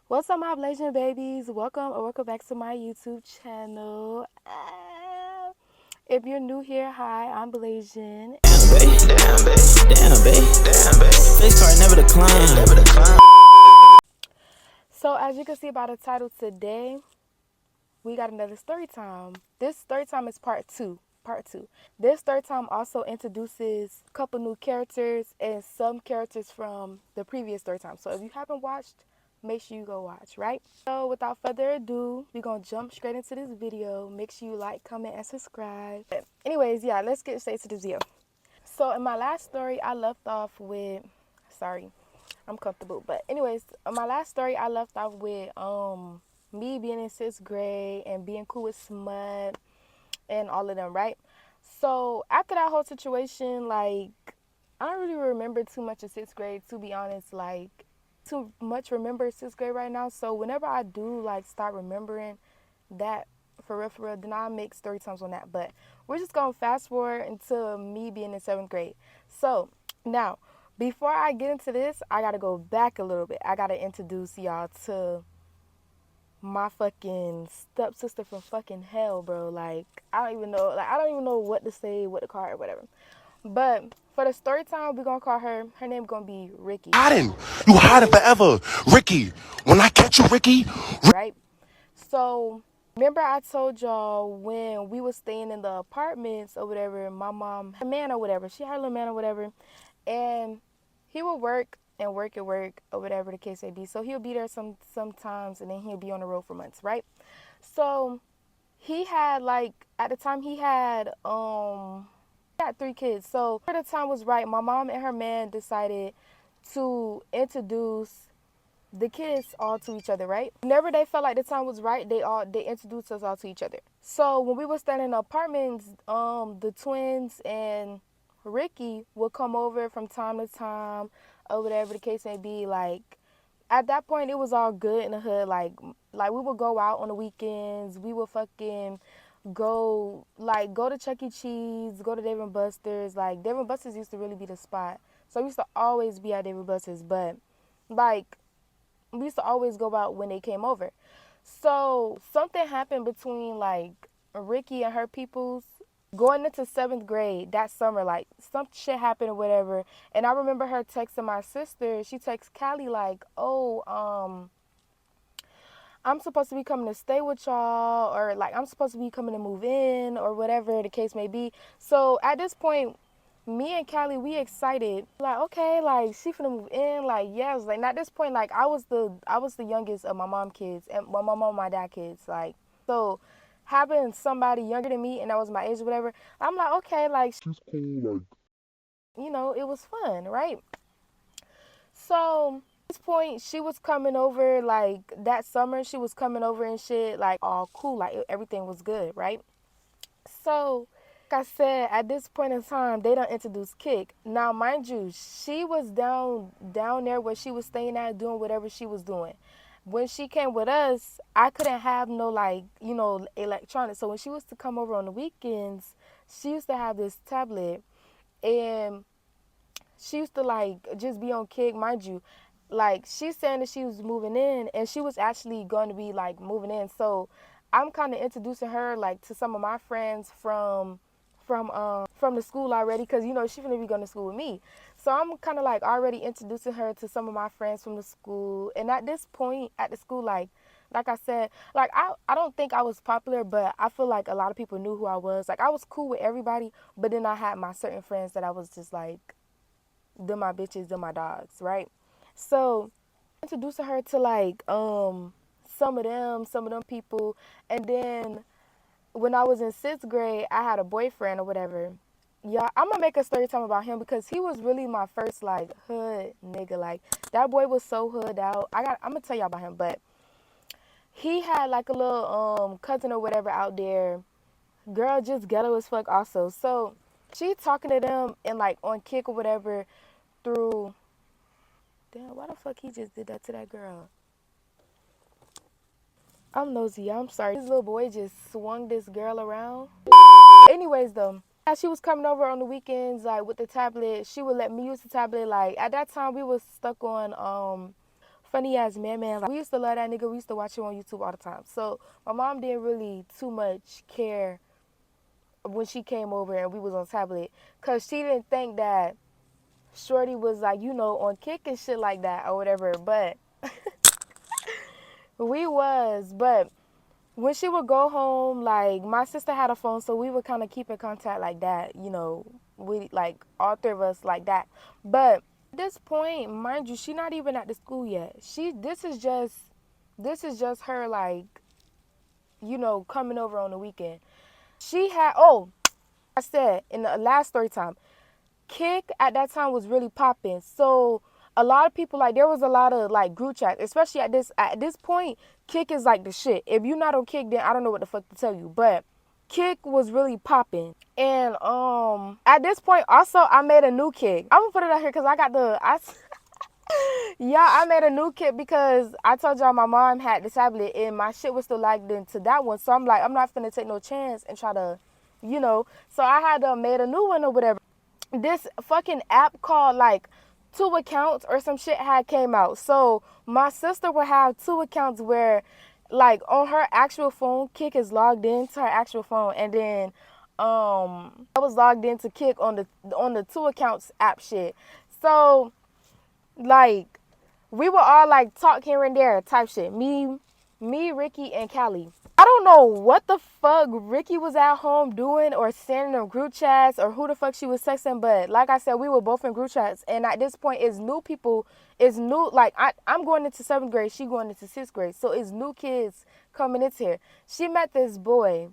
What's up, my Blasian babies? Welcome back to my YouTube channel. If you're new here, hi, I'm Blasian. Damn, babe. Face card never decline. So as you can see by the title today, we got another story time. This story time is part two. This story time also introduces a couple new characters and some characters from the previous story time. So if you haven't watched, make sure you go watch, right? So without further ado, we're gonna jump straight into this video. Make sure you like, comment, and subscribe. But anyways, yeah, let's get straight to this video. So in my last story, I left off with, sorry, I'm comfortable. But anyways, in my last story, I left off with me being in 6th grade and being cool with Smut and all of them, right? So after that whole situation, like, I don't really remember too much of 6th grade, to be honest. Like, too much remember 6th grade right now. So whenever I do like start remembering that for real, then I'll make story times on that. But we're just gonna fast forward into me being in 7th grade. So now, before I get into this, I gotta go back a little bit. I gotta introduce y'all to my fucking stepsister from fucking hell, bro. Like, I don't even know what to say, what to call her, whatever. But for the story time, we're gonna call her name gonna be Ricky. You hiding forever. Ricky, when I catch you, Ricky. Right? So remember I told y'all when we was staying in the apartments or whatever, my mom had a man or whatever. She had a little man or whatever. And he would work or whatever the case may be. So he'll be there sometimes and then he'll be on the road for months, right? So he had like at the time he had 3 kids. So the time was right. My mom and her man decided to introduce the kids all to each other, right? Whenever they felt like the time was right, they introduced us all to each other. So when we were staying in the apartments, the twins and Ricky would come over from time to time or whatever the case may be. Like, at that point it was all good in the hood. Like we would go out on the weekends. We would fucking go to Chuck E. Cheese, go to Dave and Buster's. Like, Dave and Buster's used to really be the spot. So we used to always be at Dave and Buster's, but like we used to always go out when they came over. So something happened between like Ricky and her peoples going into 7th grade that summer. Like, some shit happened or whatever. And I remember her texting my sister. She texts Callie like, oh, I'm supposed to be coming to stay with y'all, or like I'm supposed to be coming to move in, or whatever the case may be. So at this point, me and Callie, we excited. Like, okay, like she finna move in. Like, yes. Like, at this point, like I was the youngest of my mom kids and my mom and my dad kids. Like, so having somebody younger than me and that was my age or whatever, I'm like, okay, like she's cool. Like, it was fun, right? So at this point, she was coming over like that summer. She was coming over and shit, like all cool, like everything was good, right? So, like I said, at this point in time, they done introduced Kick. Now, mind you, she was down there where she was staying at, doing whatever she was doing. When she came with us, I couldn't have no like electronics. So when she was to come over on the weekends, she used to have this tablet, and she used to like just be on Kick, mind you. Like, she's saying that she was moving in, and she was actually going to be like moving in. So I'm kind of introducing her like to some of my friends from the school already, because she's gonna be going to school with me. So I'm kind of like already introducing her to some of my friends from the school. And at this point at the school, like I said, like I don't think I was popular, but I feel like a lot of people knew who I was. Like, I was cool with everybody, but then I had my certain friends that I was just like, them my bitches, them my dogs, right? So introducing her to like some of them people. And then when I was in 6th grade, I had a boyfriend or whatever. Yeah, I'm gonna make a story time about him because he was really my first like hood nigga. Like, that boy was so hood out. I'm gonna tell y'all about him, but he had like a little cousin or whatever out there. Girl, just ghetto as fuck also. So she talking to them and like on Kick or whatever through. Damn, why the fuck he just did that to that girl? I'm nosy. I'm sorry. This little boy just swung this girl around. Anyways, though, as she was coming over on the weekends, like with the tablet, she would let me use the tablet. Like, at that time, we was stuck on funny ass man. Like, we used to love that nigga. We used to watch him on YouTube all the time. So my mom didn't really too much care when she came over and we was on tablet, cause she didn't think that Shorty was like, you know, on kick and shit like that or whatever. But we was. But when she would go home, like, my sister had a phone, so we would kind of keep in contact like that, you know, we, like, all three of us like that. But at this point, mind you, she not even at the school yet. This is just her, like, you know, coming over on the weekend. She had, oh, I said in the last story time, Kick at that time was really popping. So a lot of people, like, there was a lot of like group chats, especially at this point. Kick is like the shit. If you're not on Kick, then I don't know what the fuck to tell you. But Kick was really popping. And at this point also I made a new Kick. I'm gonna put it out here because yeah, I made a new Kick because I told y'all my mom had the tablet and my shit was still logged into that one. So I'm like, I'm not finna take no chance and try to, you know. So I had made a new one or whatever. This fucking app called like 2 accounts or some shit had came out. So my sister would have 2 accounts where, like, on her actual phone, Kick is logged into her actual phone, and then I was logged into Kick on the 2 accounts app shit. So like, we would all like talk here and there type shit. Me, Ricky, and Callie. I don't know what the fuck Ricky was at home doing or sending in group chats or who the fuck she was texting, but like I said, we were both in group chats, and at this point it's new people, it's new, like I'm going into 7th grade, she going into 6th grade, so it's new kids coming into here. She met this boy.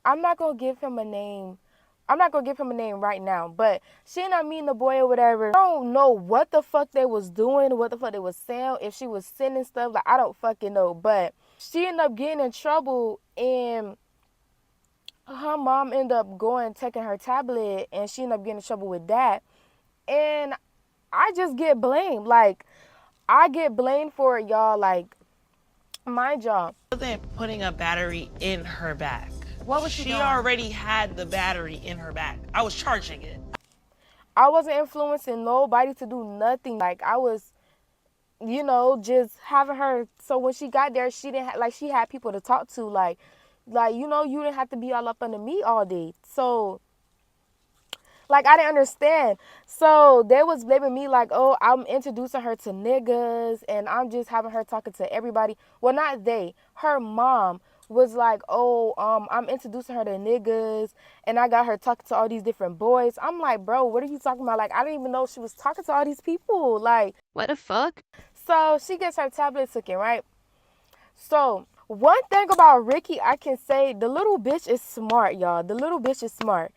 I'm not gonna give him a name. I'm not gonna give him a name right now, but she ended up meeting the boy or whatever. I don't know what the fuck they was doing, what the fuck they was saying, if she was sending stuff, like, I don't fucking know, but she ended up getting in trouble, and her mom ended up taking her tablet, and she ended up getting in trouble with that, and I just get blamed. Like, I get blamed for it, y'all. Like, my job. Wasn't putting a battery in her back. What was she doing? She already had the battery in her back. I was charging it. I wasn't influencing nobody to do nothing. Like, I was, you know, just having her. So when she got there, she didn't like, she had people to talk to. Like, you know, you didn't have to be all up under me all day. So, like, I didn't understand. So they was blaming me like, oh, I'm introducing her to niggas and I'm just having her talking to everybody. Well, not they. Her mom was like, oh, I'm introducing her to niggas and I got her talking to all these different boys. I'm like, bro, what are you talking about? Like, I didn't even know she was talking to all these people. Like, What the fuck? so she gets her tablet taken, right? So one thing about Ricky, I can say, the little bitch is smart, y'all. The little bitch is smart.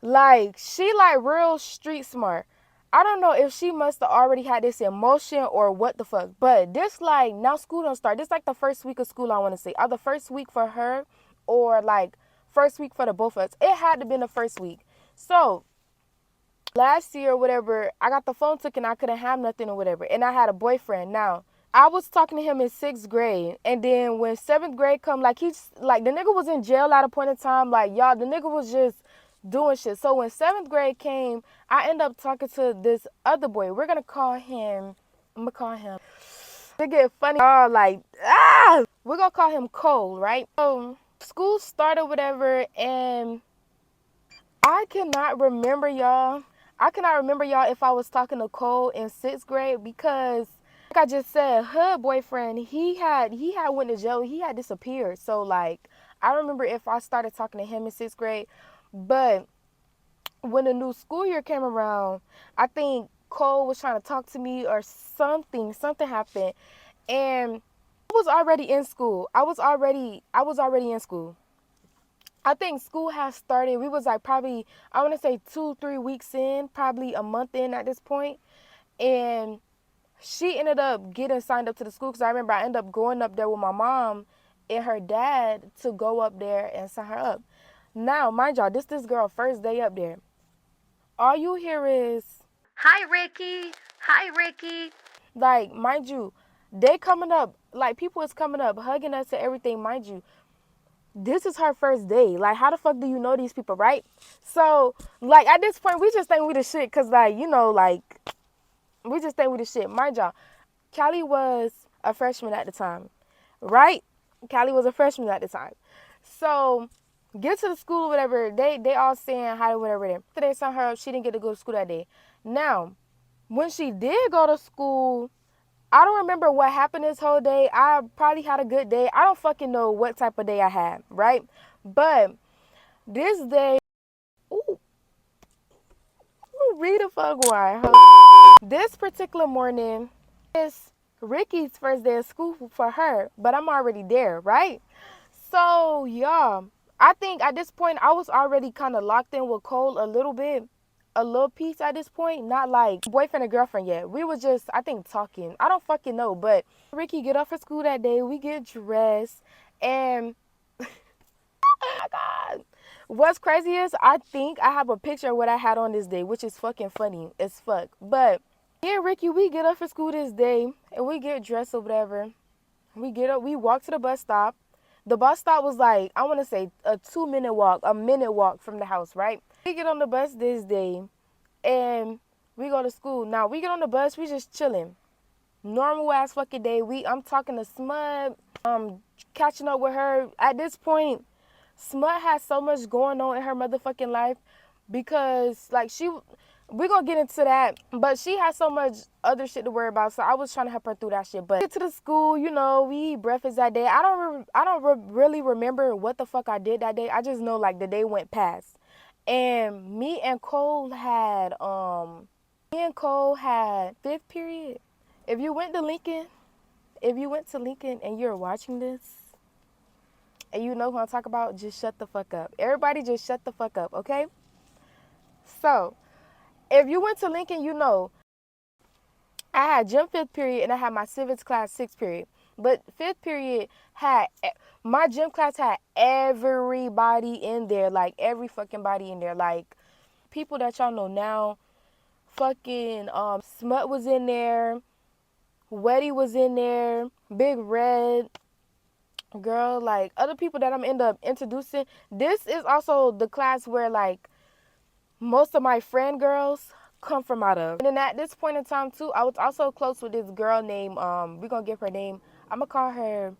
Like, she like real street smart. I don't know if she must have already had this emotion or what the fuck. But this, like, now school don't start. This like the first week of school, I want to say. Either first week for her or like first week for the both of us. It had to be the first week. So last year or whatever, I got the phone taken. I couldn't have nothing or whatever. And I had a boyfriend. Now, I was talking to him in 6th grade. And then when 7th grade come, like, he's like, the nigga was in jail at a point in time. Like, y'all, the nigga was just doing shit. So when 7th grade came, I ended up talking to this other boy. We're gonna call him, I'm gonna call him, to get funny, like, we're gonna call him Cole, right? So school started, whatever, and I cannot remember, y'all. If I was talking to Cole in 6th grade, because like I just said, her boyfriend, he had went to jail. He had disappeared. So like, I remember if I started talking to him in 6th grade. But when the new school year came around, I think Cole was trying to talk to me or something happened, and I was already in school. I was already in school. I think school has started. We was like probably, I want to say 2-3 weeks in, probably a month in at this point. And she ended up getting signed up to the school, because I remember I ended up going up there with my mom and her dad to go up there and sign her up. Now, mind y'all, this girl first day up there. All you hear is, Hi, Ricky. Hi, Ricky. like, mind you, they coming up, like, people is coming up, hugging us and everything, mind you. This is her first day. Like, how the fuck do you know these people, right? So, like, at this point, we just think we the shit, because, like, you know, like, we just think we the shit. Mind y'all, Callie was a freshman at the time, right? Callie was a freshman at the time. So get to the school or whatever. They all saying hi or whatever. Then they sent her up. She didn't get to go to school that day. Now, when she did go to school, I don't remember what happened this whole day. I probably had a good day. I don't fucking know what type of day I had, right? But this day, ooh, read the fuck why. This particular morning is Ricky's first day of school for her, but I'm already there, right? So, yeah, I think at this point I was already kind of locked in with Cole a little bit, a little piece at this point, not like boyfriend and girlfriend yet. We were just, I think, talking. I don't fucking know, but Ricky get off for school that day. We get dressed, and oh my God. What's crazy is I think I have a picture of what I had on this day, which is fucking funny as fuck. But me and Ricky, we get up for school this day, and we get dressed or whatever. We get up, we walk to the bus stop. The bus stop was like, I want to say a 2-minute walk, a minute walk from the house, right? We get on the bus this day, and we go to school. Now, we get on the bus, we just chilling. Normal ass fucking day. I'm talking to Smud, catching up with her. At this point, Smut has so much going on in her motherfucking life because, like, we're gonna get into that, but she has so much other shit to worry about, so I was trying to help her through that shit. But get to the school, we eat breakfast that day. I don't really remember what the fuck I did that day. I just know, like, the day went past. And me and Cole had fifth period. If you went to Lincoln and you're watching this, and you know who I'm talking about, just shut the fuck up. Everybody just shut the fuck up, okay? So, if you went to Lincoln, you know, I had gym 5th period and I had my civics class 6th period. But 5th period my gym class had everybody in there, like every fucking body in there. Like, people that y'all know now, fucking Smut was in there, Weddy was in there, Big Red, girl, like other people that I'm end up introducing. This is also the class where, like, most of my friend girls come from out of. And then at this point in time too, I was also close with this girl named we're gonna give her name. I'm gonna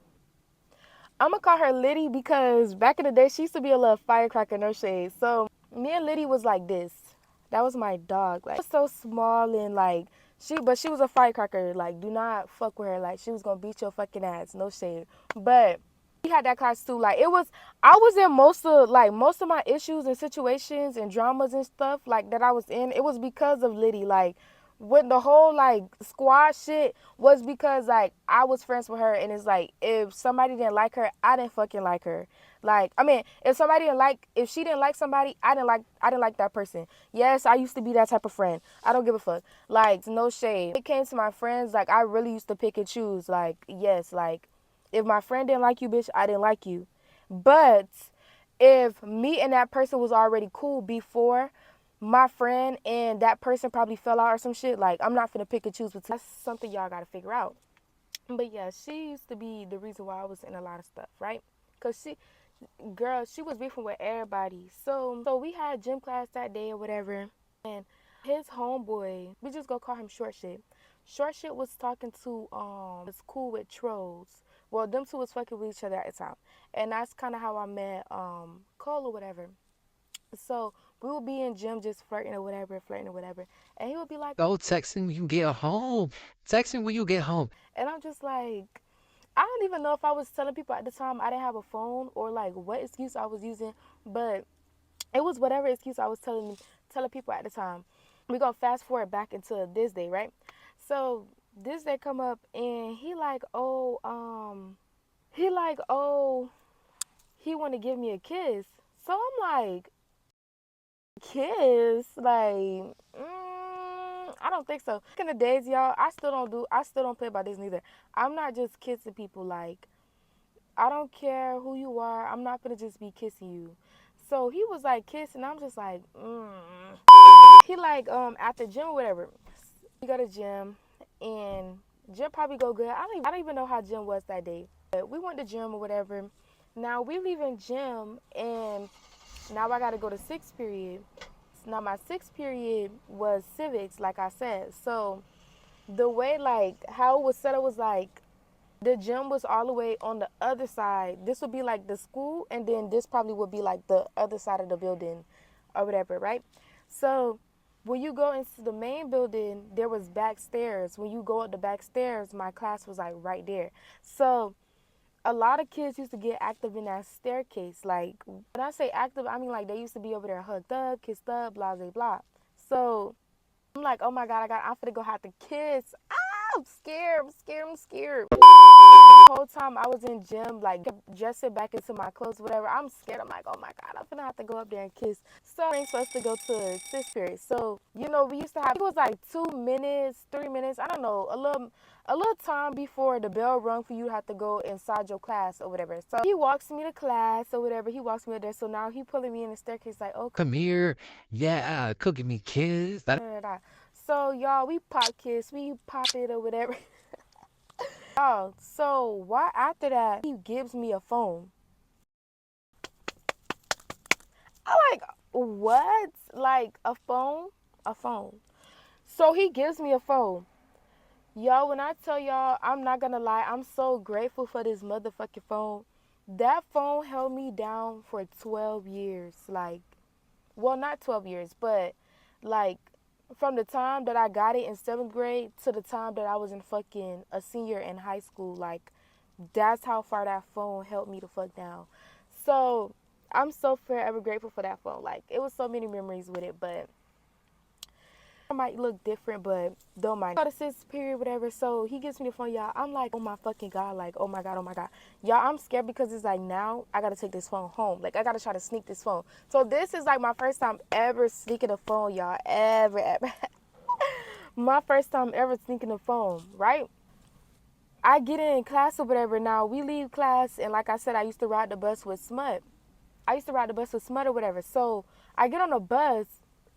call her Liddy, because back in the day she used to be a little firecracker, no shade. So me and Liddy was like this. That was my dog. Like, so small, and like but she was a firecracker. Like, do not fuck with her. Like, she was gonna beat your fucking ass, no shade. But we had that class too. Like, I was in most of my issues and situations and dramas and stuff like that I was in. It was because of Liddy. Like, when the whole like squad shit was because, like, I was friends with her, and it's like, if somebody didn't like her, I didn't fucking like her. Like, I mean, if she didn't like somebody, I didn't like that person. Yes, I used to be that type of friend. I don't give a fuck. Like, no shade. When it came to my friends, like, I really used to pick and choose. Like, yes, like, if my friend didn't like you, bitch, I didn't like you. But if me and that person was already cool before my friend and that person probably fell out or some shit, like, I'm not finna pick and choose. But that's something y'all gotta figure out. But yeah, she used to be the reason why I was in a lot of stuff, right? Because she was beefing with everybody. So we had gym class that day or whatever. And his homeboy, we just go call him Short Shit. Short Shit was talking to, was cool with Trolls. Well, them two was fucking with each other at the time. And that's kind of how I met Cole or whatever. So we would be in gym just flirting or whatever. And he would be like, Go texting when you get home. Texting when you get home. and I'm just like, I don't even know if I was telling people at the time I didn't have a phone or like what excuse I was using, but it was whatever excuse I was telling people at the time. We gonna fast forward back into this day, right? So this day come up and he want to give me a kiss. So I'm like, kiss? Like, I don't think so. Back in the days, y'all, I still don't play by this neither. I'm not just kissing people. Like, I don't care who you are. I'm not gonna just be kissing you. So he was like kissing. I'm just like, He like at the gym or whatever. We go to gym and gym probably go good. I don't even know how gym was that day. But we went to gym or whatever. Now we leaving gym and now I gotta go to 6th period. Now my 6th period was civics, like I said. So the way like how it was set up was like the gym was all the way on the other side. This would be like the school, and then this probably would be like the other side of the building or whatever, right? So when you go into the main building, there was back stairs. When you go up the back stairs, my class was like right there. So a lot of kids used to get active in that staircase. Like when I say active, I mean like they used to be over there hugged up, kissed up, blah blah blah. So I'm like, oh my god, I'm finna go have to kiss. Ah, I'm scared, I'm scared. The whole time I was in gym, like dressing back into my clothes, whatever. I'm scared. I'm like, oh my god, I'm gonna have to go up there and kiss. So we're supposed to go to sixth period. So we used to have, it was like 2 minutes, 3 minutes, I don't know, a little time before the bell rung for you to have to go inside your class or whatever. So he walks me to class or whatever. He walks me up there. So now he pulling me in the staircase like, oh, Come here. Yeah, cooking me kids. da, da, da. So y'all, we pop kiss, we pop it or whatever. Oh, so why after that he gives me a phone? I like, what? Like a phone? A phone. So he gives me a phone. Y'all, when I tell y'all, I'm not gonna lie, I'm so grateful for this motherfucking phone. That phone held me down for 12 years. Like, well, not 12 years, but like from the time that I got it in 7th grade to the time that I was in fucking a senior in high school. Like, that's how far that phone helped me to fuck down. So I'm so forever grateful for that phone. Like, it was so many memories with it, but it might look different, but don't mind. Go to 6th period, whatever. So he gives me the phone, y'all. I'm like, oh my fucking god, like, oh my god, oh my god. Y'all, I'm scared because it's like now I gotta take this phone home. Like, I gotta try to sneak this phone. So this is like my first time ever sneaking a phone, y'all. Ever. My first time ever sneaking a phone, right? I get in class or whatever. Now we leave class, and like I said, I used to ride the bus with Smut. Or whatever. So I get on the bus,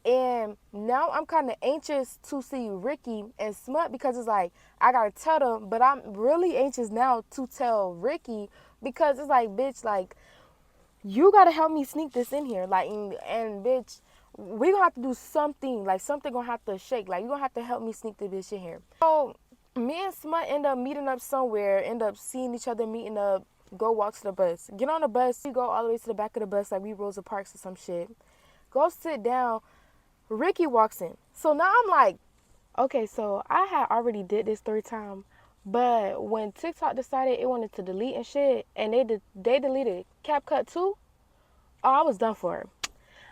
and now I'm kind of anxious to see Ricky and Smut because it's like I gotta tell them, but I'm really anxious now to tell Ricky because it's like, bitch, like you gotta help me sneak this in here, like, and bitch, we gonna have to do something, like something gonna have to shake, like you gonna have to help me sneak the bitch in here. So me and Smut end up meeting up somewhere, end up seeing each other, meeting up, go walk to the bus. Get on the bus, we go all the way to the back of the bus like we Rosa Parks or some shit. Go sit down, Ricky walks in. So now I'm like, okay, so I had already did this 3 times, but when TikTok decided it wanted to delete and shit, and they deleted CapCut too, oh, I was done for.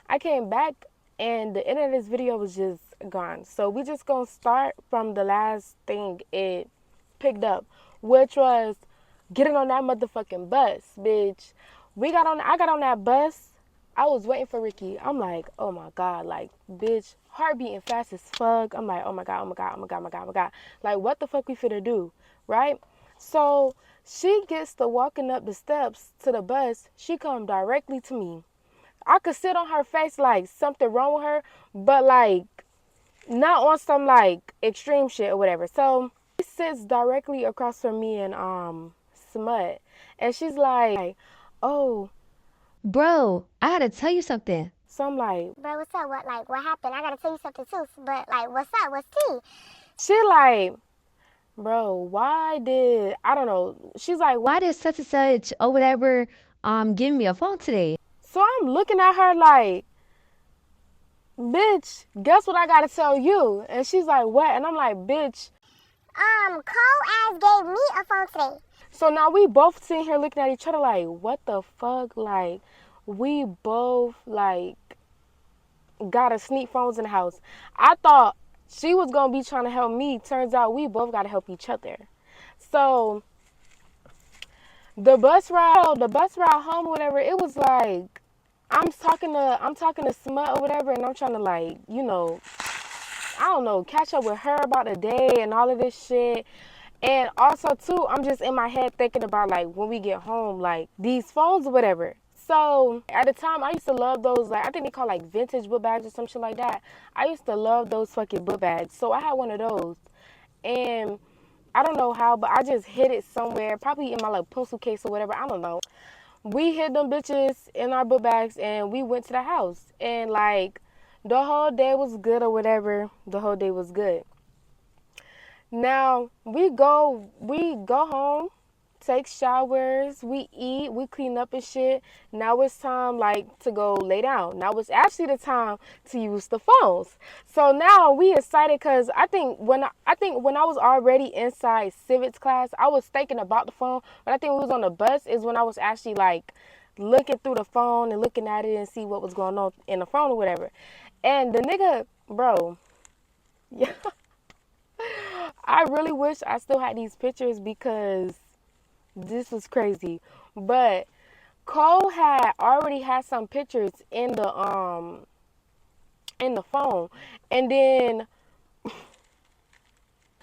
I came back, and the end of this video was just gone. So we just gonna start from the last thing it picked up, which was getting on that motherfucking bus, bitch. I got on that bus. I was waiting for Ricky. I'm like, oh my god, like, bitch, heart beating fast as fuck. I'm like, oh my god, oh my god, oh my god, oh my god, oh my god. Like, what the fuck we finna do, right? So she gets to walking up the steps to the bus. She come directly to me. I could sit on her face like something wrong with her, but like not on some like extreme shit or whatever. So she sits directly across from me and Smut, and she's like, oh. Bro, I gotta tell you something. So I'm like, Bro, what's up? What happened? I gotta tell you something too. But like, what's up? What's tea? she like, bro, why did, I don't know. She's like, Why did such and such or whatever give me a phone today? so I'm looking at her like, bitch, guess what I gotta tell you? And she's like, what? And I'm like, bitch. Cole ass gave me a phone today. So now we both sitting here looking at each other like, what the fuck? Like, we both like gotta sneak phones in the house. I thought she was gonna be trying to help me. Turns out we both gotta help each other. So the bus ride home or whatever, it was like I'm talking to Smut or whatever, and I'm trying to like, I don't know, catch up with her about the day and all of this shit. And also too, I'm just in my head thinking about like when we get home, like these phones or whatever. So at the time, I used to love those, like I think they call like vintage book bags or some shit like that. I used to love those fucking book bags. So I had one of those, and I don't know how, but I just hid it somewhere, probably in my like pencil case or whatever. I don't know. We hid them bitches in our book bags, and we went to the house, and like the whole day was good or whatever. The whole day was good. Now we go home, take showers, we eat, we clean up and shit. Now it's time like to go lay down. Now it's actually the time to use the phones. So now we excited because I think when I was already inside civics class, I was thinking about the phone. But I think when we was on the bus is when I was actually like looking through the phone and looking at it and see what was going on in the phone or whatever. And the nigga, bro, yeah, I really wish I still had these pictures because this was crazy. But Cole had already had some pictures in the phone. And then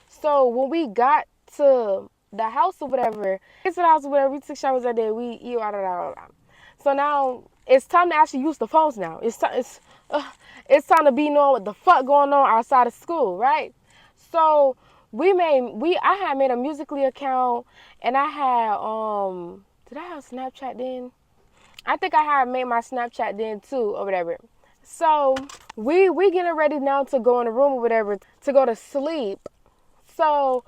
so when we got to the house or whatever, get to the house or whatever, we took showers that day, we eat, blah, blah, blah, blah. So now it's time to actually use the phones now. It's time to be knowing what the fuck going on outside of school, right? So I had made a Musically account, and I had did I have Snapchat then? I think I had made my Snapchat then too or whatever. So we getting ready now to go in the room or whatever to go to sleep. So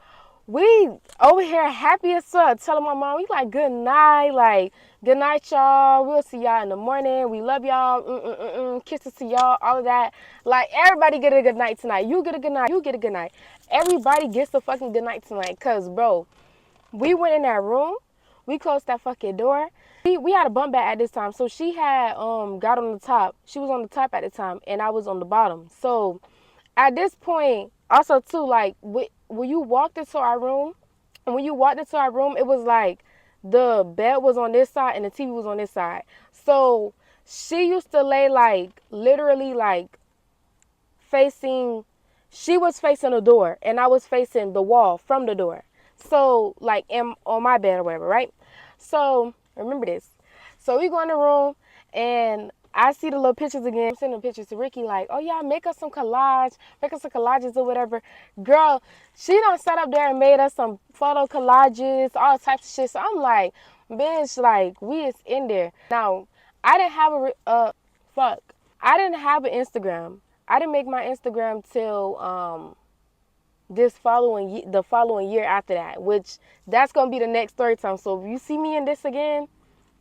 we over here happy as fuck, telling my mom, we like good night y'all. We'll see y'all in the morning. We love y'all. Kisses to y'all, all of that. Like everybody get a good night tonight. You get a good night. You get a good night. Everybody gets a fucking good night tonight. Cause bro, we went in that room. We closed that fucking door. We had a bunk bed at this time. So she had got on the top. She was on the top at the time and I was on the bottom. So at this point, also too, like when you walked into our room, it was like the bed was on this side and the TV was on this side. So she used to lay like literally like facing, she was facing the door and I was facing the wall from the door. So like on my bed or whatever, right? So remember this. So we go in the room and I see the little pictures again. I'm sending pictures to Ricky like, oh yeah, make us some collages or whatever. Girl, she done sat up there and made us some photo collages, all types of shit. So I'm like, bitch, like we is in there. Now, I didn't have I didn't have an Instagram. I didn't make my Instagram till the following year after that, which that's gonna be the next story time. So if you see me in this again,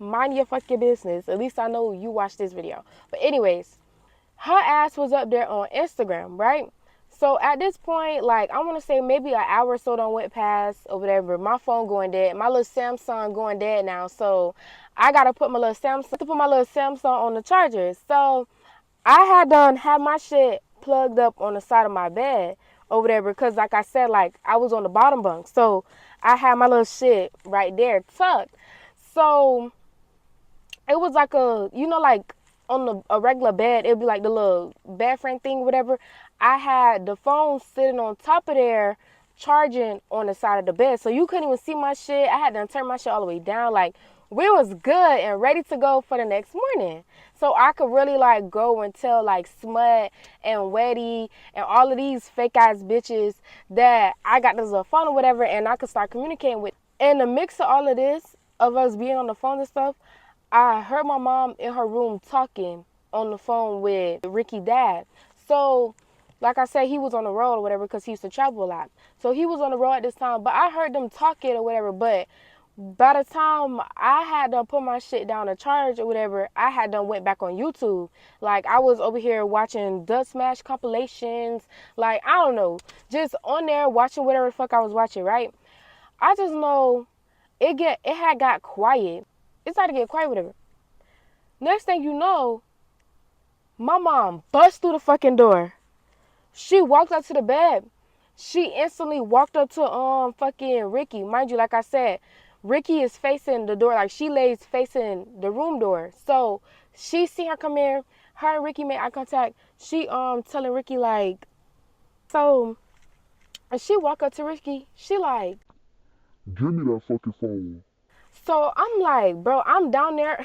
mind your fucking business. At least I know you watched this video. But anyways, her ass was up there on Instagram, right? So at this point, like I want to say maybe an hour or so done went past or whatever. My phone going dead. My little Samsung going dead now. So I gotta put my little Samsung on the charger. So I had done have my shit plugged up on the side of my bed or whatever, because like I said, like I was on the bottom bunk. So I had my little shit right there tucked. So it was like like on a regular bed, it'd be like the little bed frame thing, whatever. I had the phone sitting on top of there, charging on the side of the bed. So you couldn't even see my shit. I had to turn my shit all the way down. Like, we was good and ready to go for the next morning. So I could really like go and tell like Smut and Wetty and all of these fake ass bitches that I got this little phone or whatever, and I could start communicating with. And the mix of all of this, of us being on the phone and stuff, I heard my mom in her room talking on the phone with Ricky's dad. So, like I said, he was on the road or whatever because he used to travel a lot. So he was on the road at this time, but I heard them talking or whatever. But by the time I had to put my shit down to charge or whatever, I had done went back on YouTube. Like I was over here watching Dust Smash compilations. Like, I don't know, just on there watching whatever the fuck I was watching, right? I just know it had got quiet. It started to get quiet, whatever. Next thing you know, my mom bust through the fucking door. She walked up to the bed. She instantly walked up to fucking Ricky. Mind you, like I said, Ricky is facing the door. Like, she lays facing the room door. So she see her come in. Her and Ricky made eye contact. She telling Ricky like, so, and she walk up to Ricky. She like, Give me that fucking phone. so I'm like, bro, I'm down there.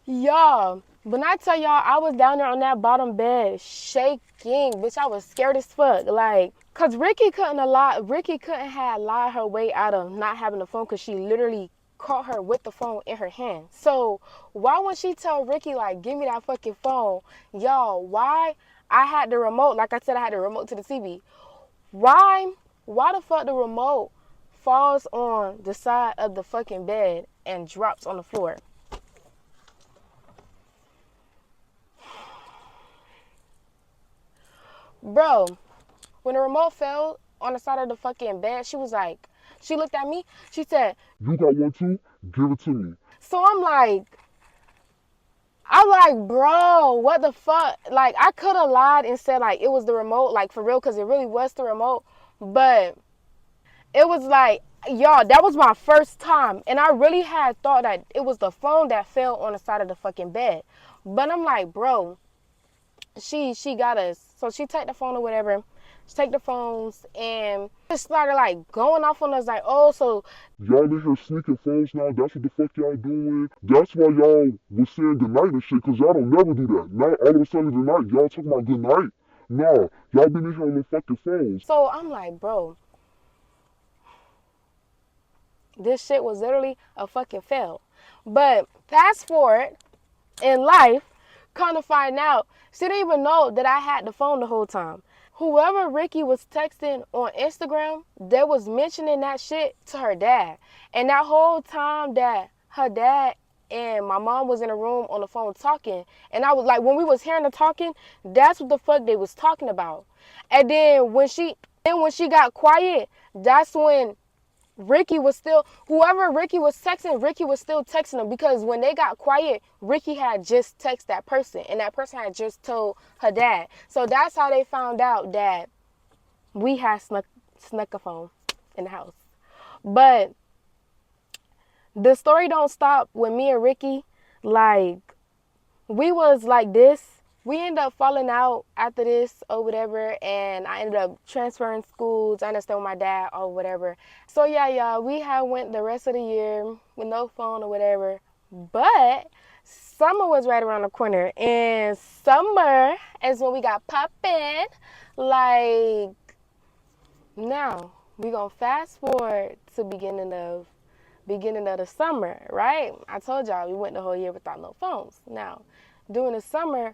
Y'all, when I tell y'all I was down there on that bottom bed shaking, bitch, I was scared as fuck. Like, cause Ricky couldn't have lied her way out of not having the phone, cause she literally caught her with the phone in her hand. So why when she tell Ricky like, give me that fucking phone, y'all, why I had the remote. Like I said, I had the remote to the TV. Why the fuck the remote falls on the side of the fucking bed and drops on the floor? Bro, when the remote fell on the side of the fucking bed, she was like, she looked at me, she said, "You got one too? Give it to me." so I'm like, bro, what the fuck? Like, I could have lied and said, like, it was the remote, like, for real, because it really was the remote. But it was like, y'all, that was my first time. And I really had thought that it was the phone that fell on the side of the fucking bed. But I'm like, bro, she got us. So she took the phone or whatever. She take the phones and just started, like, going off on us, like, oh, so Y'all in here sneaking phones now? That's what the fuck y'all doing? That's why y'all was saying goodnight and shit, cause y'all don't never do that. Now all of a sudden tonight, y'all talking about goodnight? No, y'all been in here on the fucking phones. So I'm like, bro, this shit was literally a fucking fail. But fast forward in life, kind of find out, she didn't even know that I had the phone the whole time. Whoever Ricky was texting on Instagram, they was mentioning that shit to her dad. And that whole time that her dad and my mom was in a room on the phone talking, and I was like, when we was hearing the talking, that's what the fuck they was talking about. And then when she got quiet, that's when Ricky was still, whoever Ricky was texting, Ricky was still texting them, because when they got quiet, Ricky had just texted that person, and that person had just told her dad. So that's how they found out that we had snuck a phone in the house. But the story don't stop with me and Ricky. Like, we was like this. We ended up falling out after this or whatever, and I ended up transferring schools. I understand with my dad or whatever. So yeah, y'all, we had went the rest of the year with no phone or whatever. But summer was right around the corner, and summer is when we got popping. Like, now we gonna fast forward to beginning of the summer, right? I told y'all we went the whole year without no phones. Now, during the summer,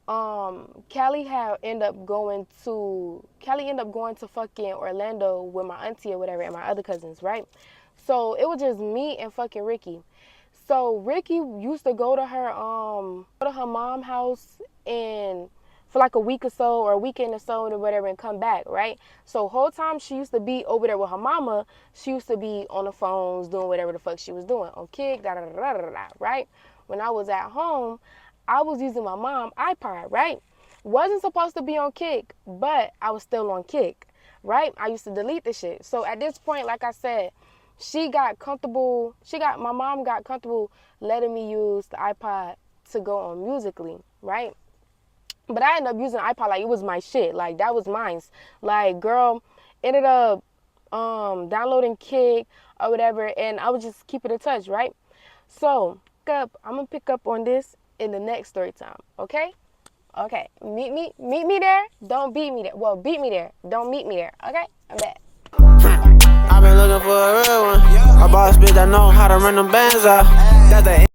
Callie ended up going to fucking Orlando with my auntie or whatever and my other cousins, right? So it was just me and fucking Ricky. So Ricky used to go to her mom's house for like a week or so, or a weekend or so, or whatever, and come back, right? So whole time she used to be over there with her mama, she used to be on the phones doing whatever the fuck she was doing on Kick, right? When I was at home, I was using my mom's iPod, right? Wasn't supposed to be on Kick, but I was still on Kick, right? I used to delete the shit. So at this point, like I said, my mom got comfortable letting me use the iPod to go on Musically, right? But I ended up using the iPod like it was my shit. Like, that was mine. Like, girl, ended up downloading Kick or whatever, and I was just keeping in touch, right? So, I'm going to pick up on this in the next story time, okay? Okay, meet me there, don't beat me there. Well, beat me there, don't meet me there, okay? I'm back. I've been looking for a real one. A boss bitch that know how to run them bands out. Got the